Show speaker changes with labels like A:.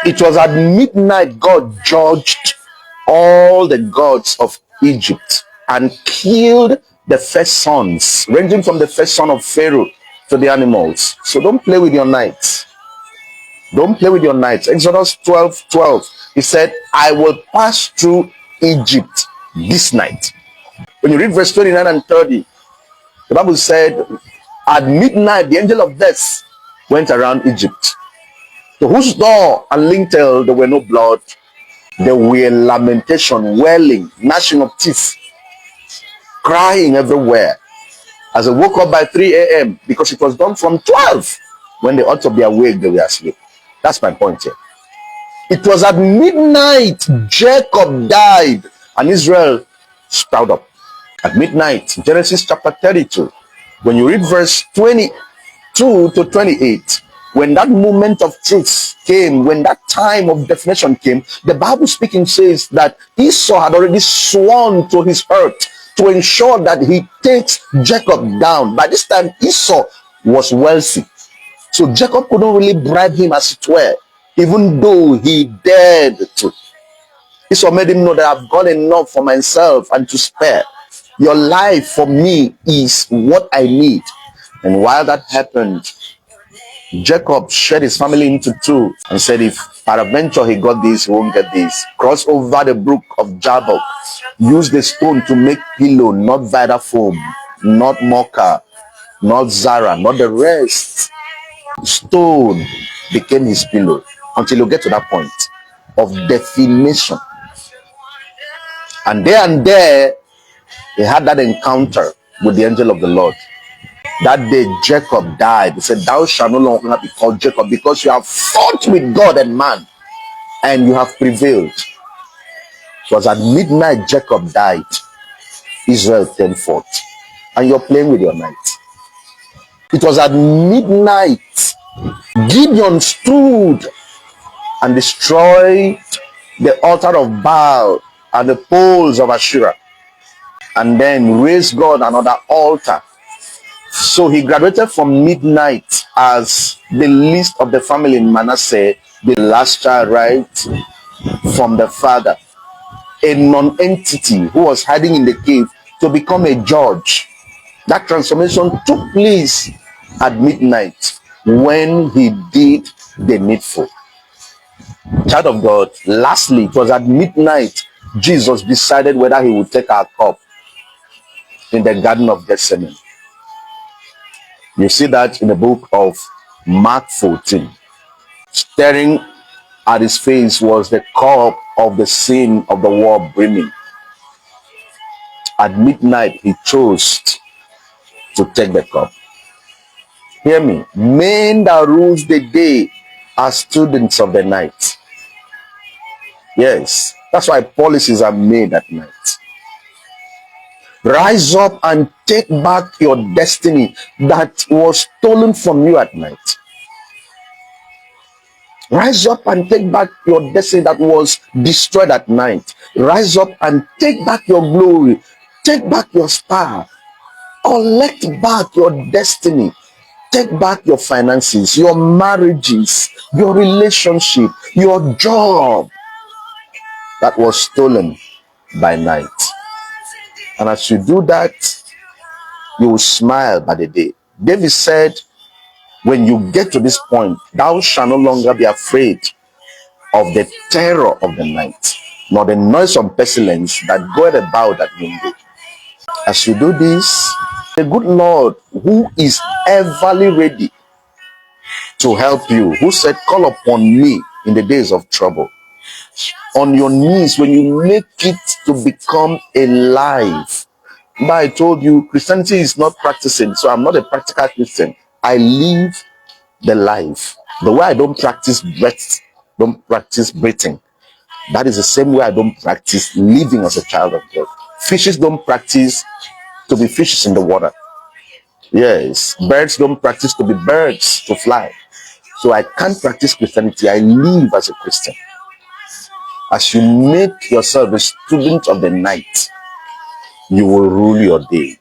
A: It was at midnight God judged all the gods of Egypt and killed the first sons, ranging from the first son of Pharaoh to the animals. So don't play with your nights. Don't play with your nights. Exodus 12:12. He said, I will pass through Egypt this night. When you read verse 29 and 30, the Bible said, at midnight, the angel of death went around Egypt, to whose door and lintel there were no blood. There were lamentation, wailing, gnashing of teeth, crying everywhere. As they woke up by 3 a.m., because it was done from 12. When they ought to be awake, they were asleep. That's my point here. It was at midnight Jacob died and Israel sprouted up. At midnight, Genesis chapter 32, when you read verse 22 to 28, when that moment of truth came, when that time of definition came, the Bible speaking says that Esau had already sworn to his hurt to ensure that he takes Jacob down. By this time, Esau was wealthy, so Jacob couldn't really bribe him, as it were, even though he dared to. Esau made him know that I've got enough for myself and to spare. Your life for me is what I need. And while that happened, Jacob shed his family into two and said, if peradventure he got this, he won't get this. Cross over the brook of Jabbok. Use the stone to make pillow, not Vitafoam, not Mocha, not Zara, not the rest. Stone became his pillow until you get to that point of definition. And there, he had that encounter with the angel of the Lord. That day Jacob died. He said, thou shalt no longer be called Jacob, because you have fought with God and man and you have prevailed. It was at midnight Jacob died. Israel turned forth. And you're playing with your night. It was at midnight Gideon stood and destroyed the altar of Baal and the poles of Asherah, and then raised God another altar. So he graduated from midnight as the least of the family in Manasseh, the last child, right, from the father, a non-entity who was hiding in the cave, to become a judge. That transformation took place at midnight when he did the needful. Child of God, lastly, it was at midnight Jesus decided whether he would take our cup in the Garden of Gethsemane. You see that in the book of Mark 14. Staring at his face was the cup of the sin of the world brimming. At midnight, he chose to take the cup. Hear me. Men that rules the day are students of the night. Yes, that's why policies are made at night. Rise up and take back your destiny that was stolen from you at night. Rise up and take back your destiny that was destroyed at night. Rise up and take back your glory. Take back your star. Collect back your destiny. Take back your finances, your marriages, your relationship, your job that was stolen by night. And as you do that, you will smile by the day. David said, when you get to this point, thou shalt no longer be afraid of the terror of the night, nor the noise of pestilence that goeth about at noonday. As you do this, the good Lord, who is everly ready to help you, who said, call upon me in the days of trouble, on your knees, when you make it to become alive. But I told you, Christianity is not practicing, so I'm not a practical Christian. I live the life. The way I don't practice breath, don't practice breathing, that is the same way I don't practice living as a child of God. Fishes don't practice to be fishes in the water. Yes, birds don't practice to be birds, to fly. So I can't practice Christianity. I live as a Christian. As you make yourself a student of the night, you will rule your day.